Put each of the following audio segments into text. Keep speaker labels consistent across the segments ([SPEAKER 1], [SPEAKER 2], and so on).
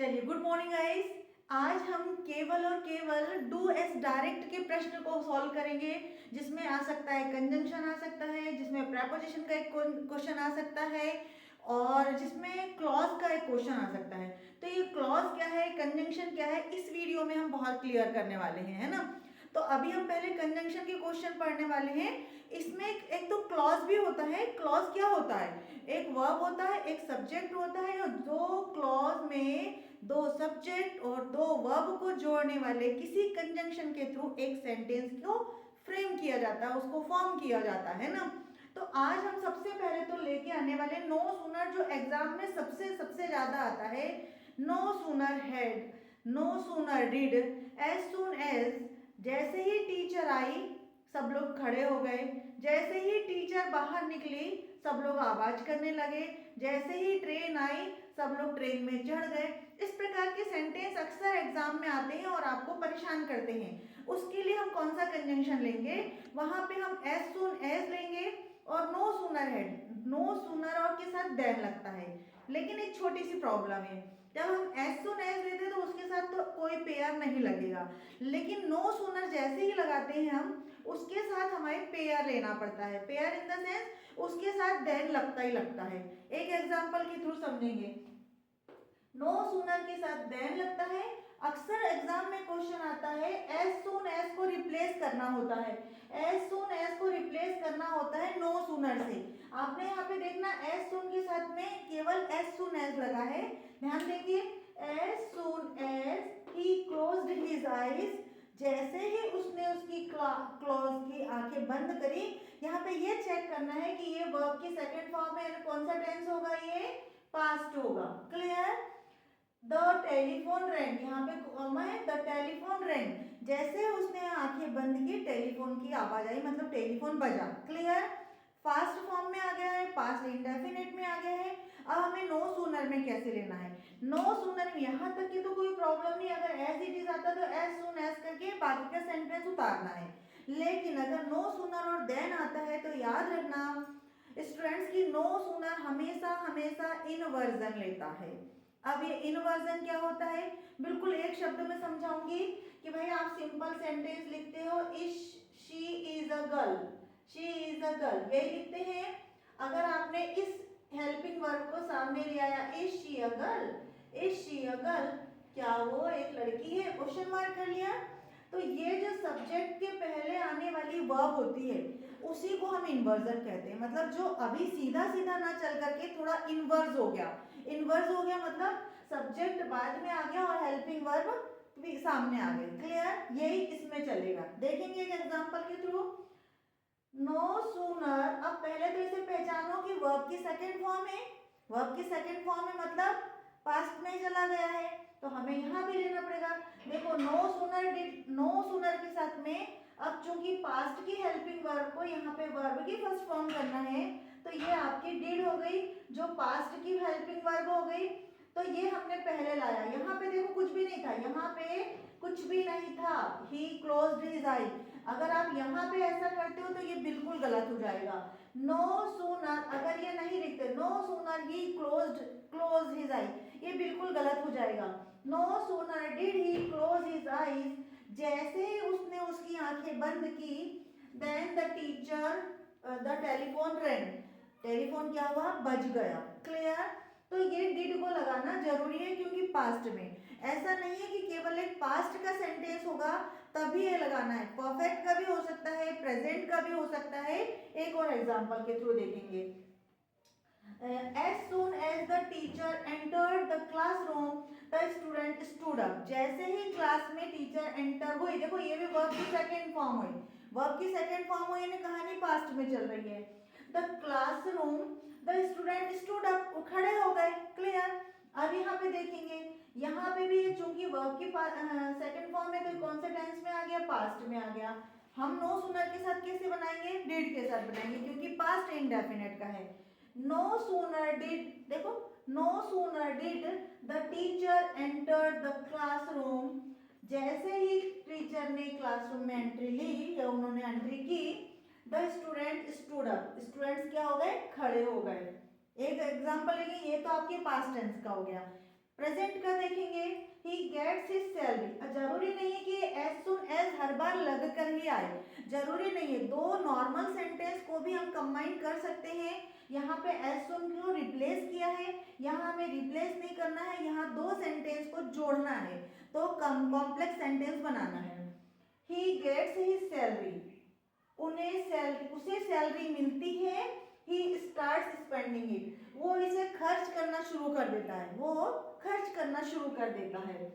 [SPEAKER 1] चलिए, good morning guys. आज हम केवल और केवल डू एस डायरेक्ट के प्रश्न को सॉल्व करेंगे, जिसमें आ सकता है कंजंक्शन आ सकता है, जिसमें प्रेपोजिशन का एक क्वेश्चन आ सकता है और जिसमें क्लॉज का एक क्वेश्चन आ सकता है। तो ये क्लॉज क्या है, कंजंक्शन क्या है, इस वीडियो में हम बहुत क्लियर करने वाले हैं, है ना। तो अभी हम पहले कंजंक्शन के क्वेश्चन पढ़ने वाले हैं। इसमें एक तो क्लॉज भी होता है। क्लॉज क्या होता है? एक वर्ब होता है, एक सब्जेक्ट होता है और दो क्लॉज में दो सब्जेक्ट और दो वर्ब को जोड़ने वाले किसी कंजंक्शन के थ्रू एक सेंटेंस को फ्रेम किया जाता है, उसको फॉर्म किया जाता है ना। तो आज हम सबसे पहले तो लेके आने वाले नो सूनर, जो एग्जाम में सबसे सबसे ज्यादा आता है। No sooner had, no sooner did, as soon as, जैसे ही टीचर आई सब लोग खड़े हो गए, जैसे ही टीचर बाहर निकली सब लोग आवाज करने लगे, जैसे ही ट्रेन आई सब लोग ट्रेन में चढ़ गए। इस प्रकार के सेंटेंस अक्सर एग्जाम में आते हैं और आपको परेशान करते हैं। उसके लिए हम कौन सा कंजंक्शन लेंगे? वहां पे हम एज सून एज लेंगे और no sooner had, no sooner और के साथ देन लगता है। लेकिन एक छोटी सी प्रॉब्लम है, जब हम एज सून एज लेते हैं तो उसके साथ तो कोई पेयर नहीं लगेगा, लेकिन नो सूनर जैसे ही लगाते हैं हम उसके साथ हमें पेयर लेना पड़ता है। पेयर इन द सेंस उसके साथ देन लगता ही लगता है। एक एग्जांपल के थ्रू समझेंगे। नो सूनर के साथ देन लगता है। अक्सर एग्जाम में क्वेश्चन आता है एज सून एज को रिप्लेस करना होता है, एज सून एज को रिप्लेस करना होता है नो सूनर से। आपने यहाँ पे देखना एज सून के साथ में केवल एज सून एज लगा है। ध्यान देंगे, as soon as he closed his eyes, जैसे ही उसने उसकी क्लोज की आंखें बंद करी। यहाँ पे ये चेक करना है कि ये वर्ब की सेकंड फॉर्म है, कौन सा टेंस होगा, ये पास्ट होगा। क्लियर? द टेलीफोन रैंग, यहाँ पे कॉमा है, द टेलीफोन रैंग, जैसे उसने आंखें बंद की टेलीफोन की आवाज आई, मतलब टेलीफोन बजा। क्लियर? फास्ट फॉर्म में आ गया है, पास्ट इंडेफिनिट में आ गया है। अब हमें नो सूनर में कैसे लेना है? नो सूनर में यहाँ तक की तो कोई प्रॉब्लम नहीं, अगर एज इट इज आता तो एज सून एज करके बाकी का सेंटेंस उतारना है। लेकिन अगर नो सूनर और देन आता है तो याद रखना स्टूडेंट्स की नो सूनर हमेशा हमेशा इनवर्जन लेता है। अब ये इनवर्जन क्या होता है, बिल्कुल एक शब्द में समझाऊंगी कि भाई आप सिंपल सेंटेंस लिखते हो, she is a girl, she is a girl, यही लिखते हैं। अगर आपने इस हेल्पिंग वर्ब को सामने ले आया, is she a girl, is she a girl, क्या वो एक लड़की है, क्वेश्चन मार्क कर लिया। तो ये जो सब्जेक्ट के पहले आने वाली वर्ब होती है उसी को हम इन्वर्जन कहते हैं। मतलब जो अभी सीधा सीधा ना चल करके थोड़ा इन्वर्स हो गया। इन्वर्स हो गया मतलब सब्जेक्ट बाद में आ गया और हेल्पिंग वर्ब भी सामने आ गई। क्लियर? यही इसमें चलेगा। देखेंगे एक एग्जांपल के थ्रू। नो सूनर, अब पहले तो इसे पहचानो कि वर्ब की सेकंड फॉर्म है, वर्ब की सेकंड फॉर्म है मतलब पास्ट में चला गया है, तो हमें यहाँ भी लेना पड़ेगा। देखो no sooner did, no sooner के साथ में अब चूंकि पास्ट की हेल्पिंग वर्ब को यहाँ पे वर्ब की फर्स्ट फॉर्म करना है, तो ये आपकी डिड हो गई, जो पास्ट की हेल्पिंग वर्ब हो गई। तो ये हमने पहले लाया, यहाँ पे देखो कुछ भी नहीं था, यहाँ पे कुछ भी नहीं था, ही क्लोज्ड हिज आई। अगर आप यहाँ पे ऐसा करते हो तो ये बिल्कुल गलत हो जाएगा। नो सूनर, अगर ये नहीं लिखते no sooner he close his eye, ये बिल्कुल गलत हो जाएगा। No sooner did he close his eyes, जैसे ही उसने उसकी आंखें बंद की, then the teacher the telephone rang, telephone क्या हुआ, बज गया। क्लियर? तो ये डिड को लगाना जरूरी है क्योंकि पास्ट में, ऐसा नहीं है कि केवल एक पास्ट का सेंटेंस होगा तभी ये लगाना है, परफेक्ट का भी हो सकता है, प्रेजेंट का भी हो सकता है। एक और एग्जांपल के थ्रू देखेंगे। As soon as the teacher entered the classroom, the student stood up, जैसे ही क्लास में टीचर एंटर हुई, देखो ये भी वर्ब की सेकंड फॉर्म हुई, वर्ब की सेकंड फॉर्म हुई यानी कहानी पास्ट में चल रही है। The classroom, the student stood up, खड़े हो गए। क्लियर? अब यहाँ पे देखेंगे, यहाँ पे भी चूंकि वर्ब की सेकंड फॉर्म है तो कौन से टेंस में आ गया, पास्ट में आ गया। हम नो सूनर के साथ कैसे बनाएंगे, डिड के साथ बनाएंगे क्योंकि पास्ट इंडेफिनिट का है। नो सूनर डिड, देखो no sooner did the teacher enter the classroom, जैसे ही टीचर ने क्लासरूम में एंट्री ली या उन्होंने एंट्री की, the student stood up, students क्या हो गए, खड़े हो गए। एक एग्जांपल लेंगे, ये तो आपके पास्ट टेंस का हो गया। प्रेजेंट का देखेंगे, ही गेट्स हिज सैलरी। जरूरी नहीं है कि एज सुन एज हर बार लग कर ही आए, जरूरी नहीं है। दो नॉर्मल सेंटेंस को भी हम कंबाइन कर सकते हैं। यहाँ पे एज सुन को रिप्लेस किया है, यहाँ हमें रिप्लेस नहीं करना है, यहाँ दो सेंटेंस को जोड़ना है, तो कॉम्प्लेक्स सेंटेंस बनाना है। ही गेट्स हिज सैलरी, उसे सैलरी मिलती है। ही स्टार्ट्स स्पेंडिंग इट, वो इसे खर्च करना शुरू कर देता है, वो खर्च करना शुरू कर देता है।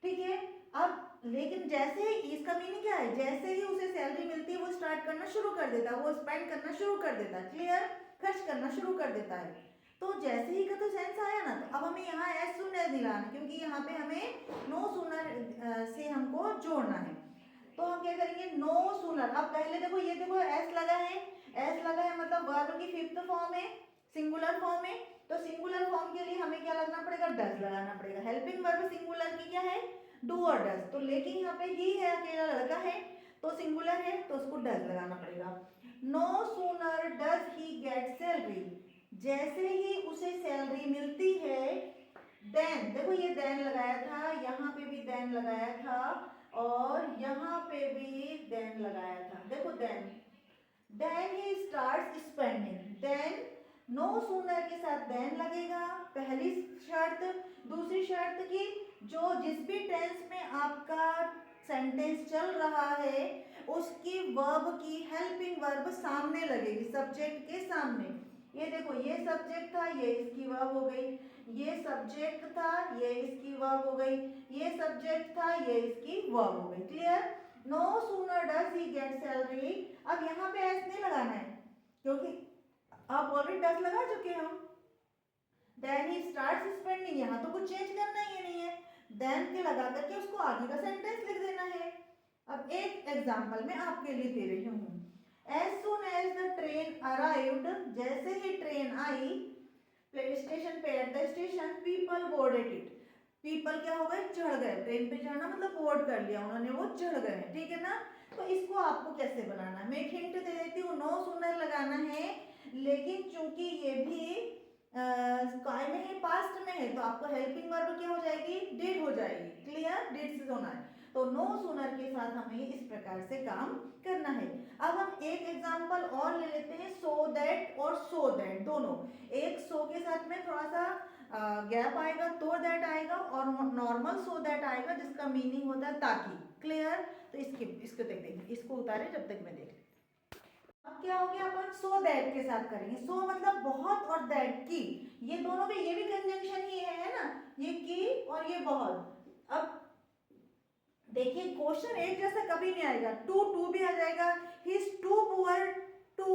[SPEAKER 1] ठीक है, अब लेकिन जैसे ही, इसका मीनिंग क्या है, जैसे ही उसे सैलरी मिलती है वो स्टार्ट करना शुरू कर देता है, वो स्पेंड करना शुरू कर देता है। क्लियर, खर्च करना शुरू कर देता है। तो जैसे ही का तो सेंस आया ना, तो अब हमें यहाँ एज सुन एज दिलाना, क्योंकि यहाँ पे हमें नो सूनर से हमको जोड़ना है। तो हम क्या करेंगे, नो सूनर। अब पहले देखो, ये देखो एस लगा है, एस लगा है मतलब वर्ब की फिफ्थ फॉर्म है, सिंगुलर फॉर्म है। तो सिंगुलर फॉर्म के लिए हमें क्या लगना पड़ेगा, डज लगाना पड़ेगा। हेल्पिंग वर्ब सिंगुलर की क्या है, डू और डज। तो लेकिन यहाँ पे ही है, अकेला लड़का है, तो सिंगुलर है, तो उसको डज लगाना पड़ेगा। No sooner does he get salary, जैसे ही उसे सैलरी मिलती है, देन, देखो ये देन लगाया था, यहाँ पे भी देन लगाया था, और यहाँ पे भी देन लगाया था। देखो then he starts spending, then no sooner के साथ देन लगेगा, पहली शर्त। दूसरी शर्त की, जो जिस भी टेंस में आपका सेंटेंस चल रहा है उसकी वर्ब की हेल्पिंग वर्ब सामने लगेगी, सब्जेक्ट के सामने। ये देखो, ये सब्जेक्ट था, ये इसकी वर्ब हो गई, ये सब्जेक्ट था, ये इसकी वर्ब हो गई, ये सब्जेक्ट था, ये इसकी वर्ब हो गई। Clear, no sooner does he get salary. अब यहाँ पे एस नहीं लगाना है, क्योंकि आप ऑलरेडी डज लगा चुके हो। देन ही स्टार्ट्स स्पेंडिंग, यहाँ तो कुछ चेंज करना ही नहीं है, देन के लगा करके उसको आगे का सेंटेंस लिख देना है। अब एक एग्जांपल मैं आपके लिए दे रही हूँ। As soon as the train arrived, जैसे ही ट्रेन आई स्टेशन पे, at the station people boarded it. People क्या हो गए, चढ़ गए। ट्रेन पे चढ़ना मतलब बोर्ड कर लिया उन्होंने, वो चढ़ गए। ठीक है ना, तो इसको आपको कैसे बनाना है, मैं एक हिंट दे देती हूँ। नो सूनर लगाना है, लेकिन चूंकि ये भी काय में है, पास्ट में है, तो आपको हेल्पिंग वर्ब क्या हो जाएगी, डिड हो जाएगी। क्लियर, डिड से होना है। तो नो सूनर के साथ हमें इस प्रकार से काम करना है। अब हम एक एग्जांपल और ले लेते हैं, सो दैट और सो दैट दोनों। एक सो के साथ में थोड़ा सा गैप आएगा, तो दैट आएगा, और नॉर्मल सो दैट आएगा, जिसका मीनिंग होता है ताकि। क्लियर, तो इसको देखेंगे, इसको उतारे जब तक मैं देख। अब क्या हो गया, अपन सो दैट के साथ करेंगे। सो मतलब बहुत, और दैट की, ये दोनों भी, ये भी कंजंक्शन ही है ना, ये की और ये बहुत। अब देखिए, क्वेश्चन एक जैसा कभी नहीं आएगा। टू भी आ जाएगा, he is too poor to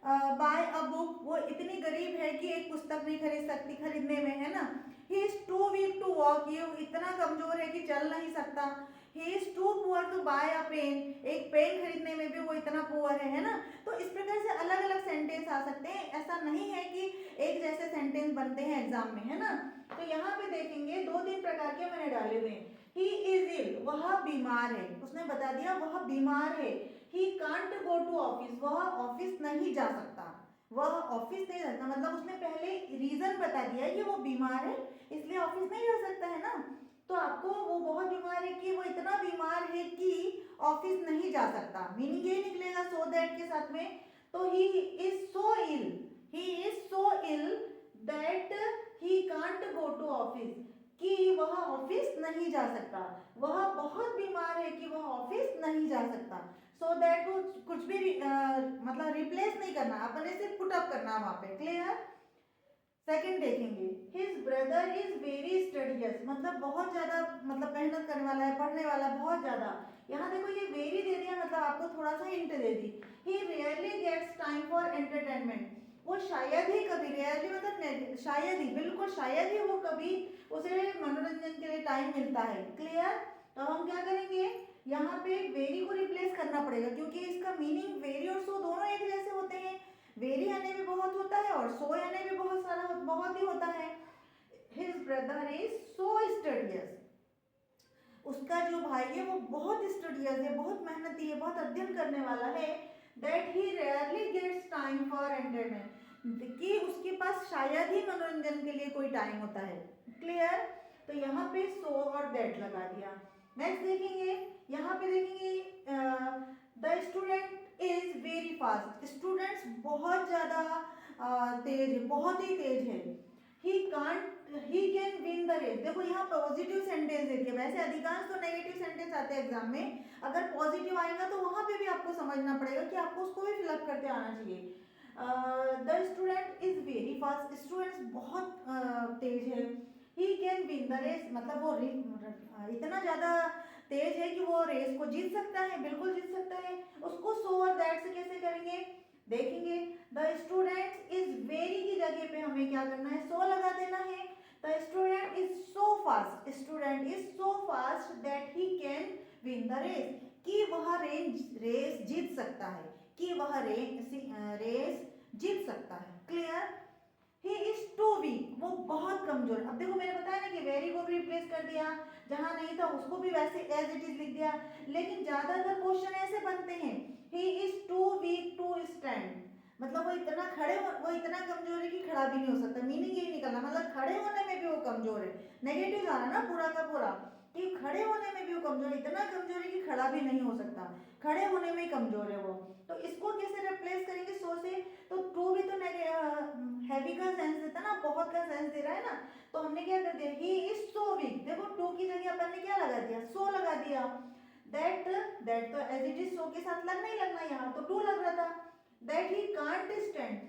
[SPEAKER 1] buy a book, वो इतनी गरीब है कि एक पुस्तक नहीं खरीद सकती, खरीदने में, है ना। He is too weak to walk, ये इतना कमजोर है कि चल नहीं सकता। He is too poor to buy a pen, एक पेन खरीदने में भी वो इतना पुअर है ना। तो इस प्रकार से अलग अलग सेंटेंस आ सकते हैं, ऐसा नहीं है कि एक जैसे सेंटेंस बनते हैं एग्जाम में, है ना। तो यहाँ पे देखेंगे, दो तीन प्रकार के मैंने डाले हुए हैं। ही इज इल, वह बीमार है, उसने बता दिया वह बीमार है। He can't go to office, वह ऑफिस नहीं जा सकता, वह ऑफिस नहीं जाता, मतलब उसने पहले रीजन बता दिया कि वो बीमार है, इसलिए ऑफिस नहीं जा सकता, है ना। तो आपको वो बहुत बीमार है कि वो इतना बीमार है कि ऑफिस नहीं जा सकता, मीनिंग ये निकलेगा सो दैट के साथ में। तो he is so ill, he is so ill that he can't go to office, कि वह ऑफिस नहीं जा सकता, वह बहुत बीमार है कि वह ऑफिस नहीं जा सकता। सो दैट को कुछ भी मतलब रिप्लेस नहीं करना, अपने से पुट अप करना वहां पे। क्लियर, सेकंड देखेंगे, his brother is very studious, मतलब बहुत ज्यादा, मतलब मेहनत करने वाला है, पढ़ने वाला बहुत ज्यादा। यहाँ देखो, ये वेरी दे दिया, मतलब आपको थोड़ा सा हिंट दे दी। He rarely gets time for entertainment, वो शायद ही कभी, रियरली मतलब शायद ही, बिल्कुल शायद ही वो कभी उसे मनोरंजन के लिए टाइम मिलता है। क्लियर, तो हम क्या करेंगे, यहाँ पे वेरी को रिप्लेस करना पड़ेगा, क्योंकि इसका मीनिंग वेरी और सो दोनों एक जैसे होते हैं। वेरी आने में बहुत होता है और सो आने में बहुत ही होता है। His brother is so studious, उसका जो भाई है वो बहुत स्टडियस है, बहुत मेहनती है, बहुत अध्ययन करने वाला है। That he rarely gets time for entertainment, कि उसके पास शायद ही मनोरंजन के लिए कोई टाइम होता है। क्लियर, तो यहाँ पे सो और दैट लगा दिया। नेक्स्ट देखेंगे, यहाँ पे देखेंगे the student is very fast, students बहुत ज़्यादा तेज है, बहुत ही तेज है। He can win the race, देखो यहाँ पॉजिटिव सेंटेंस दे दिया। वैसे अधिकांश तो नेगेटिव सेंटेंस आते हैं एग्जाम में, अगर पॉजिटिव आएगा तो वहाँ पे भी आपको समझना पड़ेगा कि आपको उसको भी फिलअप करते आना चाहिए। The student is very fast, students बहुत तेज है। He can win the race, मतलब वो इतना ज़्यादा तेज है कि वो रेस को जीत सकता है, बिल्कुल जीत सकता है। उसको सो और दैट से कैसे करेंगे देखेंगे। द स्टूडेंट इज वेरी की जगह पे हमें क्या करना है, सो लगा देना है। The student is so fast, student is so fast that he can win the race, कि वह रेस जीत सकता है, कि वह रेस जीत सकता है। Clear. He is too weak, वो बहुत कमजोर। अब देखो मैंने बताया ना कि वेरी को भी रिप्लेस कर दिया, जहां नहीं था उसको भी वैसे एज इट इज लिख दिया, लेकिन ज्यादातर क्वेश्चन ऐसे बनते हैं he is too weak to stand, मतलब वो इतना कमजोर है कि खड़ा भी नहीं हो सकता। मीनिंग यही निकलना, मतलब खड़े होने में भी वो कमजोर है। नेगेटिव आ रहा ना पूरा का पूरा, कि खड़े होने में भी वो कमजोर, इतना कमजोर है कि खड़ा भी नहीं हो सकता, खड़े होने में कमजोर है वो। तो इसको कैसे रिप्लेस करेंगे सो से, तो टू भी तो हैवी का सेंस देता ना, बहुत का सेंस दे रहा है ना, तो हमने क्या कर दिया, ही इज सो वीक। देखो टू की जगह अपन ने क्या लगा दिया, सो लगा दिया। दैट तो एज इट इज सो के साथ लगना ही लगना, यहाँ तो टू लग रहा था। दैट ही कांट स्टैंड,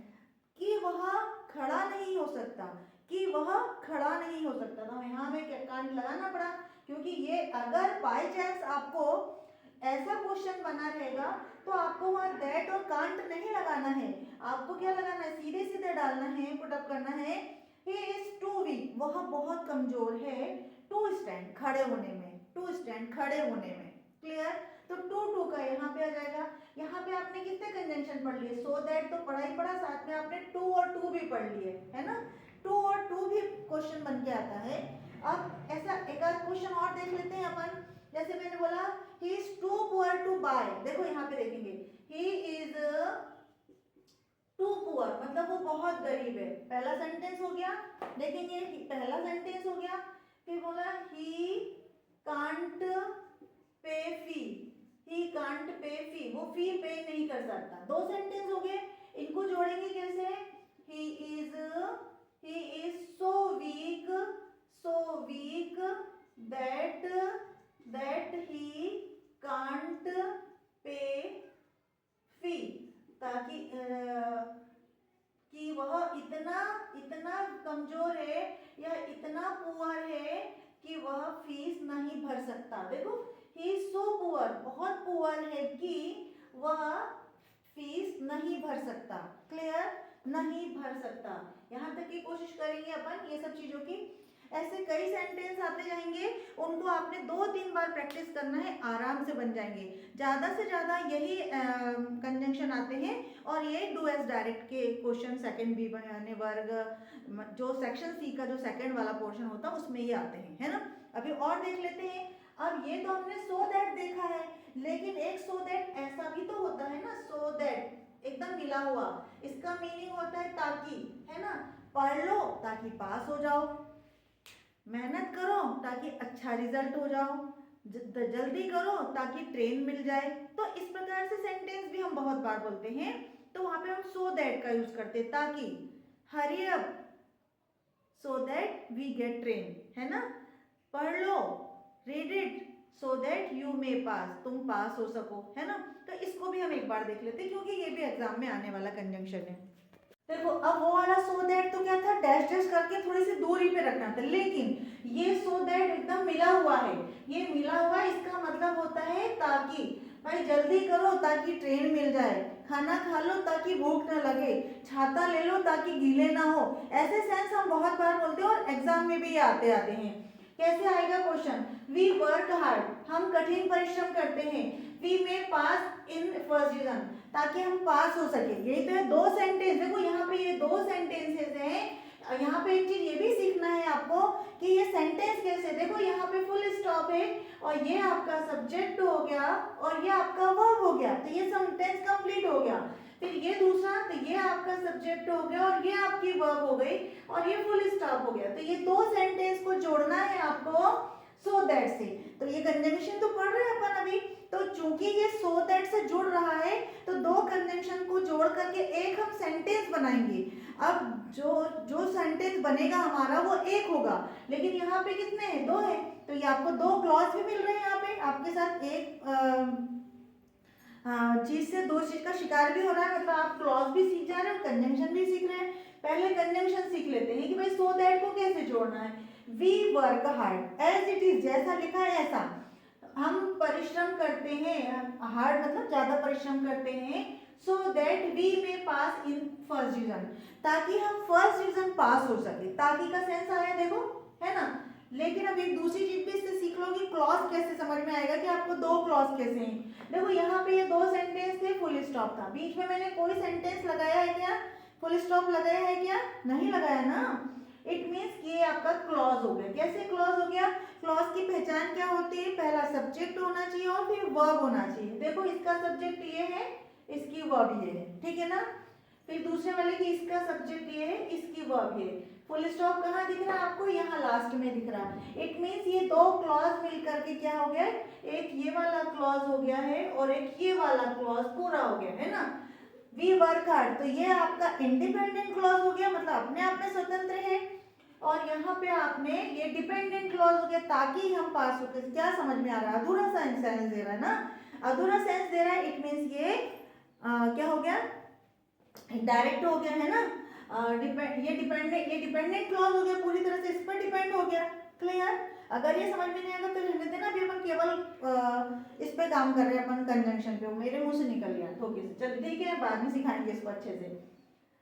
[SPEAKER 1] कि वह खड़ा नहीं हो सकता, कि वह खड़ा नहीं हो सकता। तो यहाँ हमें कांट लगाना पड़ा, क्योंकि ये अगर बाय चांस आपको ऐसा क्वेश्चन बना रहेगा तो आपको वहाँ दैट और कांट नहीं लगाना है, आपको क्या लगाना है, सीधे सीधे डालना है, पुट अप करना है ही इज टू वीक, वह बहुत कमजोर है, टू स्टैंड खड़े होने में, टू स्टैंड खड़े होने में। क्लियर। तो टू का यहाँ पे आ जाएगा। यहाँ पे आपने कितने कंजंक्शन पढ़ लिए, सो दैट तो पढ़ा ही पढ़ा, साथ में आपने टू और टू भी पढ़ लिए है ना, टू और टू भी क्वेश्चन बन के आता है। अब ऐसा एक आध क्वेश्चन और देख लेते हैं अपन, जैसे मैंने बोला he is too poor to buy, देखो यहाँ पे देखेंगे ही इज टू पुअर, मतलब वो बहुत गरीब है। पहला सेंटेंस हो गया, देखेंगे पहला सेंटेंस हो गया, फिर बोला ही can't pay fee, he can't pay फी, वो फी पे नहीं कर सकता। दो सेंटेंस हो गए, इनको जोड़ेंगे कैसे, he is so weak that he can't pay fee, ताकि कि वह इतना कमजोर है या इतना पुअर है कि वह फीस नहीं भर सकता। देखो ही इज सो पुअर, बहुत पुअर है कि वह फीस नहीं भर सकता। क्लियर, नहीं भर सकता। यहाँ तक की कोशिश करेंगे अपन ये सब चीजों की। ऐसे कई सेंटेंस आते जाएंगे, उनको आपने 2-3 बार प्रैक्टिस करना है, आराम से बन जाएंगे। ज़्यादा से ज़्यादा यही कंजंक्शन आते हैं, और ये डू एस डायरेक्ट के क्वेश्चन सेकंड बी यानी वर्ग जो सेक्शन सी का जो सेकंड वाला पोर्शन होता है उसमें ये आते हैं, है ना। अभी और देख लेते हैं। अब ये तो हमने सो दैट देखा है, लेकिन एक सो दैट ऐसा भी तो होता है ना, सो दैट एकदम मिला हुआ, इसका मीनिंग होता है ताकि, है ना। पढ़ लो ताकि पास हो जाओ, मेहनत करो ताकि अच्छा रिजल्ट हो जाओ, जल्दी करो ताकि ट्रेन मिल जाए। तो इस प्रकार से सेंटेंस भी हम बहुत बार बोलते हैं, तो वहां पे हम सो दैट का यूज करते हैं, ताकि hurry up so that we get train, है ना। पढ़ लो, read it so that you may pass, तुम पास हो सको, है ना। तो इसको भी हम एक बार देख लेते हैं, क्योंकि ये भी एग्जाम में आने वाला कंजंक्शन है। देखो अब वो वाला सो दैट तो क्या था, डैश डैश करके थोड़ी सी दूरी पे रखना था, लेकिन ये सो दैट एकदम मिला हुआ है। ये मिला हुआ है, इसका मतलब होता है ताकि, भाई जल्दी करो ताकि ट्रेन मिल जाए, खाना खा लो ताकि भूख न लगे, छाता ले लो ताकि गीले ना हो। ऐसे सेंस हम बहुत बार बोलते हैं और एग्जाम में भी आते हैं। कैसे आएगा क्वेश्चन, वी वर्क हार्ड, हम कठिन परिश्रम करते हैं, we may pass in first division, ताकि हम पास हो सके। यही तो है, दो सेंटेंस। देखो यहाँ पे ये दो सेंटेंसेस हैं। यहाँ पे एक चीज ये भी सीखना है आपको कि ये सेंटेंस कैसे, देखो यहाँ पे फुल स्टॉप है, और ये आपका सब्जेक्ट हो गया और ये आपका वर्ब हो गया, तो ये सेंटेंस कंप्लीट हो गया। फिर ये दूसरा, तो ये आपका सब्जेक्ट हो गया और ये आपकी वर्ब हो गई और ये फुल स्टॉप हो गया। तो ये दो सेंटेंस को जोड़ना है आपको सो दैट से। तो ये कंजंक्शन तो पढ़ रहे हैं अपन अभी, तो चूंकि ये सो दैट से जुड़ रहा है तो दो कंजंक्शन को जोड़ करके एक हम सेंटेंस बनाएंगे। अब जो सेंटेंस बनेगा हमारा वो एक होगा, लेकिन यहाँ पे कितने हैं, दो है, तो ये आपको दो क्लॉज भी मिल रहे हैं। यहाँ पे आपके साथ एक चीज से दो चीज का शिकार भी हो रहा है, मतलब आप क्लॉज भी सीख जा रहे हो, कंजंक्शन भी सीख रहे हैं। पहले कंजंक्शन सीख लेते हैं कि भाई सो दैट को कैसे जोड़ना है। We work hard as it is, जैसा लिखा है ऐसा हम परिश्रम करते हैं, हार्ड मतलब ज्यादा परिश्रम करते हैं, सो दैट वी में पास इन फर्स्ट डिवीजन, ताकि हम फर्स्ट डिवीजन पास हो सके। ताकि का सेंस आया देखो, है ना। लेकिन अब एक दूसरी चीज भी इससे सीख लो कि क्लॉज कैसे समझ में आएगा कि आपको दो क्लॉज कैसे हैं। देखो यहाँ पे ये दो सेंटेंस थे, फुल स्टॉप था, बीच में मैंने कोई सेंटेंस लगाया है क्या, फुल स्टॉप लगाया है क्या, नहीं लगाया ना। इट मीन्स ये आपका क्लॉज हो गया। कैसे क्लॉज हो गया, क्लॉज की पहचान क्या होती है, पहला सब्जेक्ट होना चाहिए और फिर वर्ब होना चाहिए। देखो इसका सब्जेक्ट ये है, इसकी वर्ब ये है, ठीक है ना। फिर दूसरे वाले की इसका सब्जेक्ट ये है, इसकी वर्ब ये। फुल स्टॉप कहाँ दिख रहा है आपको, यहाँ लास्ट में दिख रहा है। इट मीन्स ये दो क्लॉज मिलकर के क्या हो गया, एक ये वाला क्लॉज हो गया है और एक ये वाला क्लॉज पूरा हो गया है ना। वी वर्क हार्ड, तो ये आपका इंडिपेंडेंट क्लॉज हो गया, मतलब अपने आप में स्वतंत्र है। और यहाँ पे आपने ये डिपेंडेंट क्लॉज हो गया, ताकि हम पास हो गए। क्या समझ में आ रहा है, अधूरा सेंस दे रहा है ना, अधूरा सेंस दे रहा है। इट मीन्स ये क्या हो गया, डायरेक्ट हो गया है ना। ये डिपेंडेंट क्लॉज हो गया, पूरी तरह से इस पर डिपेंड हो गया। क्लियर। अगर ये समझ में नहीं आएगा तो रहने देना, अभी अपन केवल इस पे काम कर रहे हैं, अपन कंजंक्शन पे। मेरे मुंह से निकल गया ठोके से, चल ठीक है, बाद में सिखाएंगे इसको अच्छे से।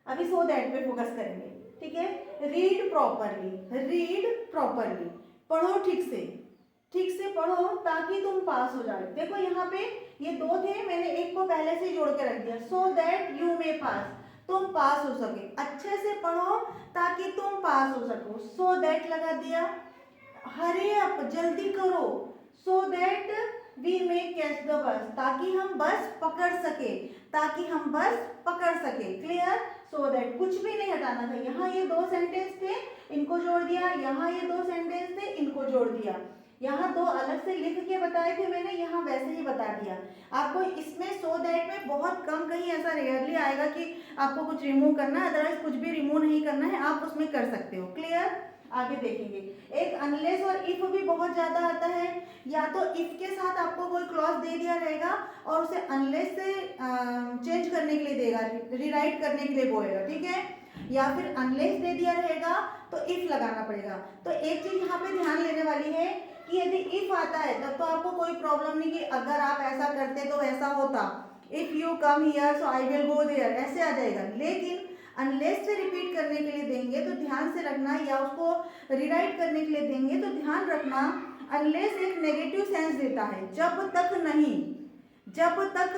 [SPEAKER 1] अभी सो दैट पे फोकस करेंगे, ठीक है। रीड प्रॉपरली, रीड प्रॉपरली, पढ़ो ठीक से पढ़ो ताकि तुम पास हो जाओ। देखो यहाँ पे ये दो थे, मैंने एक को पहले से जोड़ के रख दिया, सो दैट यू मे पास, तुम पास हो सके। अच्छे से पढ़ो ताकि तुम पास हो सको, सो दैट लगा दिया। हरी अप, जल्दी करो, so that we may catch the bus, ताकि हम बस पकड़ सके, ताकि हम बस पकड़ सके। क्लियर। सो दैट कुछ भी नहीं हटाना था। यहाँ ये दो सेंटेंस थे, इनको जोड़ दिया, यहाँ ये दो सेंटेंस थे, इनको जोड़ दिया। यहाँ दो अलग से लिख के बताए थे मैंने, यहाँ वैसे ही बता दिया आपको। इसमें सो दैट में बहुत कम, कहीं ऐसा रेयरली आएगा कि आपको कुछ रिमूव करना है, अदरवाइज कुछ भी रिमूव नहीं करना है, आप उसमें कर सकते हो। क्लियर। आगे देखेंगे। एक अनलेस और इफ भी बहुत ज्यादा आता है, या तो इफ के साथ आपको कोई क्लॉज दे दिया रहेगा और उसे अनलेस से चेंज करने के लिए देगा, रीराइट करने के लिए बोलेगा, ठीक है। या फिर अनलेस दे दिया रहेगा तो इफ लगाना पड़ेगा। तो एक चीज यहाँ पे ध्यान लेने वाली है कि यदि इफ आता है तब तो आपको कोई प्रॉब्लम नहीं कि अगर आप ऐसा करते तो ऐसा होता, if you come here so I will go there, ऐसे आ जाएगा। लेकिन अनलेस से रिपीट करने के लिए देंगे तो ध्यान से रखना, या उसको रिराइट करने के लिए देंगे तो ध्यान रखना, अनलेस एक नेगेटिव सेंस देता है, जब तक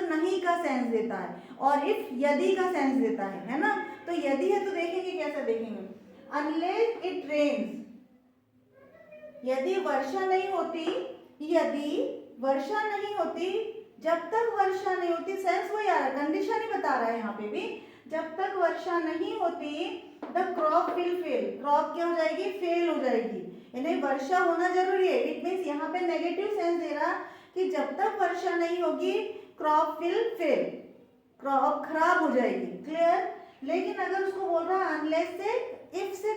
[SPEAKER 1] नहीं का सेंस देता है, और इफ यदि का सेंस देता है ना। तो यदि है तो देखेंगे कैसे देखेंगे। अनलेस इट रेन्स, यदि वर्षा नहीं होती, यदि वर्षा नहीं होती, जब तक वर्षा नहीं होती, सेंस वही आ रहा है, कंडीशन ही बता रहा है यहाँ पे भी। जब तक वर्षा नहीं होती the crop will fail, crop क्या हो जाएगी, फेल हो जाएगी, यानी वर्षा होना जरूरी है। इट मीन्स यहाँ पे नेगेटिव सेंस दे रहा कि जब तक वर्षा नहीं होगी क्रॉप विल फेल, क्रॉप खराब हो जाएगी। क्लियर। लेकिन अगर उसको बोल रहा है अनलेस से इफ से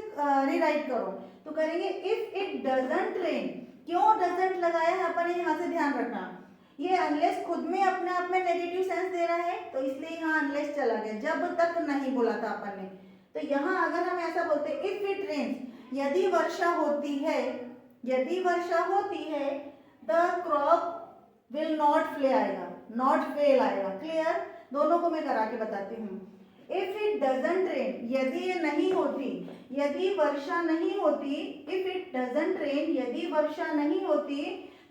[SPEAKER 1] रीराइट करो तो करेंगे इफ इट डजंट रेन। क्यों डजंट लगाया है अपन, यहाँ से ध्यान रखना, ये अनलेस खुद में अपने आप में नेगेटिव सेंस दे रहा है, तो इसलिए यहाँ अनलेस चला गया, जब तक नहीं बोला था अपन ने। तो यहाँ अगर हम ऐसा बोलते इफ इट रेन्स, यदि वर्षा होती है, यदि वर्षा होती है, the crop will not Phule आएगा, नॉट फेल आएगा। क्लियर। दोनों को मैं करा के बताती हूँ। इफ इट डजंट रेन, यदि ये नहीं होती, यदि वर्षा नहीं होती, इफ इट डजंट रेन, यदि वर्षा नहीं होती,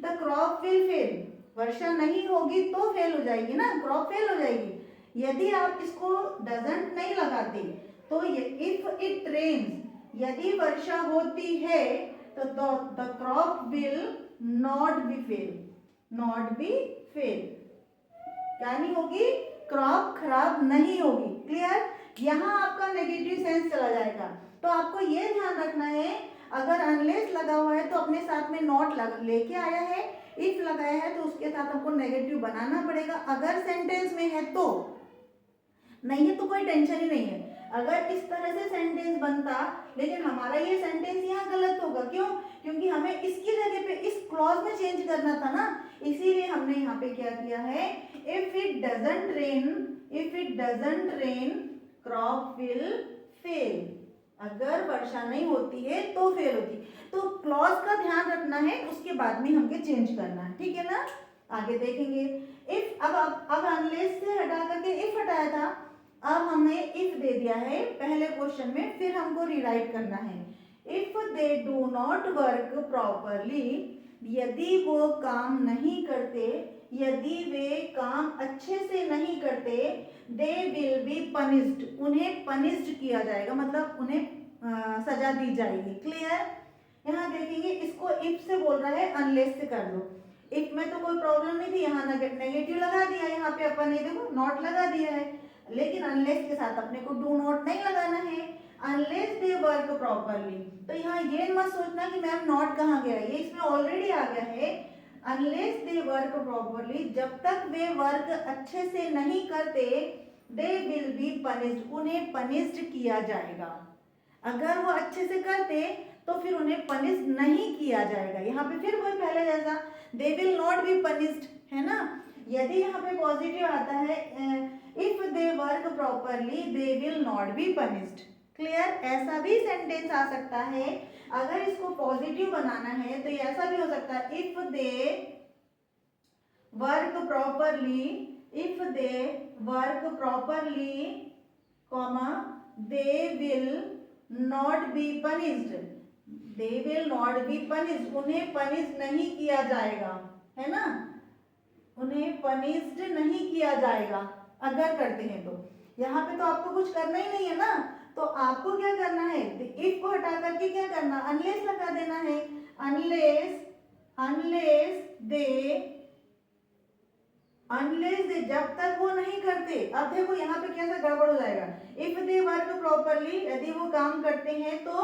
[SPEAKER 1] द क्रॉप विल फेल, वर्षा नहीं होगी तो फेल हो जाएगी ना, क्रॉप फेल हो जाएगी। यदि आप इसको डजंट नहीं लगाते तो इफ इट रेन्स, यदि वर्षा होती है, तो the crop will not be fail, not be fail, क्या नहीं होगी, क्रॉप खराब नहीं होगी। क्लियर, यहाँ आपका नेगेटिव सेंस चला जाएगा। तो आपको ये ध्यान रखना है, अगर अनलेस लगा हुआ है तो अपने साथ में नॉट लेके आया है, इफ लगाया है तो उसके साथ हमको नेगेटिव बनाना पड़ेगा। अगर सेंटेंस में है तो, नहीं है तो कोई टेंशन ही नहीं है। अगर इस तरह से सेंटेंस बनता, लेकिन हमारा ये सेंटेंस यहाँ गलत होगा, क्यों, क्योंकि हमें इसकी जगह पे इस क्लॉज में चेंज करना था ना, इसीलिए हमने यहाँ पे क्या किया है, if it doesn't rain crop will fail, अगर वर्षा नहीं होती है तो फेल होती। तो क्लॉज का ध्यान रखना है, उसके बाद में हमको चेंज करना है, ठीक है ना। आगे देखेंगे, इफ अब अनलेस से हटा करके इफ हटाया था, अब हमें इफ दे दिया है पहले क्वेश्चन में, फिर हमको रीराइट करना है। If they do not work properly, यदि वो काम नहीं करते, यदि वे काम अच्छे से नहीं करते, दे विल बी पनिश्ड, उन्हें पनिश्ड किया जाएगा, मतलब उन्हें सजा दी जाएगी। क्लियर, यहाँ देखेंगे इसको इफ से बोल रहा है, अनलेस से कर दो। इफ में तो कोई प्रॉब्लम नहीं थी, यहाँ नेगेटिव लगा दिया, यहाँ पे अपन ने देखो नॉट लगा दिया है, लेकिन अनलेस के साथ अपने को डू नॉट नहीं लगाना है। अनलेस दे वर्क प्रॉपरली, तो यहाँ ये मत सोचना कि मैम नॉट कहाँ गया, ये इसमें ऑलरेडी आ गया है। अनलेस दे वर्क प्रॉपरली, जब तक वे वर्क अच्छे से नहीं करते, दे विल बी पनिश्ड, उन्हें पनिश्ड किया जाएगा। अगर वो अच्छे से करते तो फिर उन्हें पनिश नहीं किया जाएगा। यहाँ पे फिर वही पहले जैसा, they will not be punished, है ना। यदि यहाँ पे पॉजिटिव आता है, if they work properly they will not be punished. Clear, ऐसा भी सेंटेंस आ सकता है, अगर इसको पॉजिटिव बनाना है तो ऐसा भी हो सकता है, if they work properly, if they work properly, comma, they will not be punished, they will not be punished, उन्हें पनिश नहीं किया जाएगा, है ना, उन्हें पनिश्ड नहीं किया जाएगा अगर करते हैं तो। यहाँ पे तो आपको कुछ करना ही नहीं है ना, तो आपको क्या करना है, इफ को हटा करके क्या करना, अनलेस लगा देना है। अनलेस दे जब तक वो नहीं करते। अब देखो यहाँ पे कैसा गड़बड़ हो जाएगा, इफ दे वर्क प्रॉपरली, यदि वो काम करते हैं तो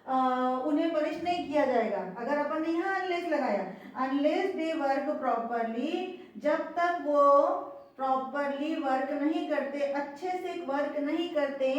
[SPEAKER 1] उन्हें पनिश नहीं किया जाएगा। अगर अपन ने यहाँ अनलेस लगाया, अनलेस दे वर्क प्रॉपरली, जब तक वो प्रॉपरली वर्क नहीं करते, अच्छे से वर्क नहीं करते,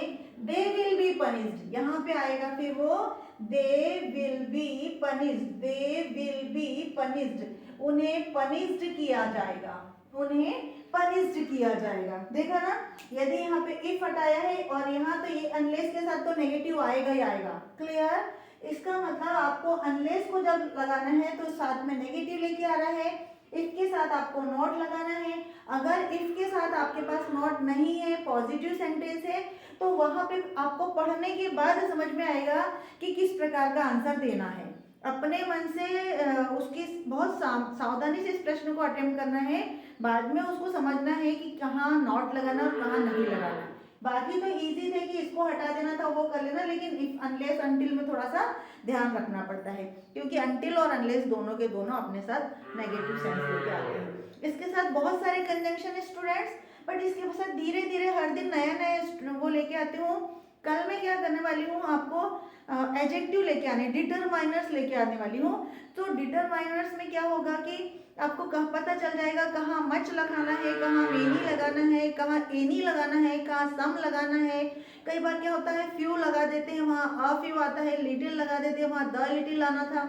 [SPEAKER 1] दे विल बी पनिश्ड, यहाँ पे आएगा फिर वो they will be punished, they will be punished, उन्हें पनिश्ड किया जाएगा, उन्हें पनिश्ड किया जाएगा। देखा ना, यदि यहाँ पे इफ हटाया है और यहाँ तो ये अनलेस के साथ तो नेगेटिव आएगा ही आएगा। क्लियर, इसका मतलब आपको अनलेस को जब लगाना है तो साथ में नेगेटिव लेके आ रहा है, इफ के साथ आपको नॉट लगाना है। अगर इफ के साथ आपके पास नॉट नहीं है, पॉजिटिव सेंटेंस है, तो वहां पे आपको पढ़ने के बाद समझ में आएगा कि किस प्रकार का आंसर देना है। अपने मन से उसकी बहुत सावधानी से इस प्रश्न को अटेम्प्ट करना है, बाद में उसको समझना है कि कहाँ नॉट लगाना और कहाँ नहीं लगाना। बाकी तो इजी थे कि इसको हटा देना था वो कर लेना, लेकिन इफ अनलेस अनटिल में थोड़ा सा ध्यान रखना पड़ता है, क्योंकि अनटिल और अनलेस दोनों के दोनों अपने साथ नेगेटिव सेंस लेके आते हैं। इसके साथ बहुत सारे कंजंक्शन है स्टूडेंट्स, बट इसके साथ धीरे धीरे हर दिन नया नया वो लेके आती हूँ। कल मैं क्या करने वाली हूँ, आपको एडजेक्टिव लेके आने, डिटरमाइनर्स लेके आने वाली हूँ। तो डिटरमाइनर्स में क्या होगा कि आपको पता चल जाएगा कहाँ मच लगाना है, कहाँ मेनी लगाना है, कहाँ एनी लगाना है, कहाँ सम लगाना है। कई बार क्या होता है, फ्यू लगा देते हैं, वहाँ अ फ्यू आता है, लिटिल लगा देते हैं, वहाँ द लिटिल आना था,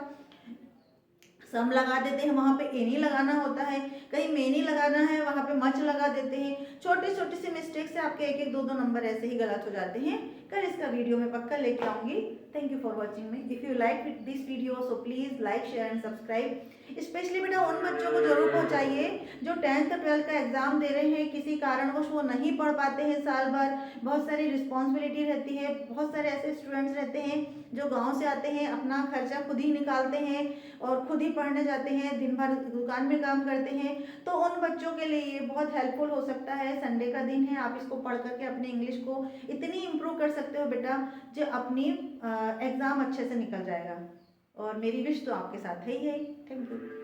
[SPEAKER 1] सम लगा देते हैं, वहाँ पे एनी लगाना होता है, कहीं मेनी लगाना है, वहाँ पे मच लगा देते हैं। छोटी छोटी सी मिस्टेक से आपके एक एक दो दो नंबर ऐसे ही गलत हो जाते हैं। कल इसका वीडियो मैं पक्का लेके आऊंगी। Thank you for watching me. If you like this video so please like share and subscribe. Specially बेटा उन बच्चों को जरूर पहुंचाइए जो 10th 12th का एग्जाम दे रहे हैं, किसी कारणवश वो नहीं पढ़ पाते हैं साल भर, बहुत सारी रिस्पॉन्सिबिलिटी रहती है, बहुत सारे ऐसे स्टूडेंट्स रहते हैं जो गाँव से आते हैं, अपना खर्चा खुद ही निकालते हैं और खुद ही पढ़ने जाते हैं, दिन भर दुकान में काम करते हैं। तो उन बच्चों के लिए ये बहुत हेल्पफुल हो सकता है। संडे का दिन है, आप इसको पढ़ करके अपने इंग्लिश को इतनी इम्प्रूव कर सकते हो बेटा, जो अपनी एग्जाम अच्छे से निकल जाएगा। और मेरी विश तो आपके साथ है ही है। Thank you.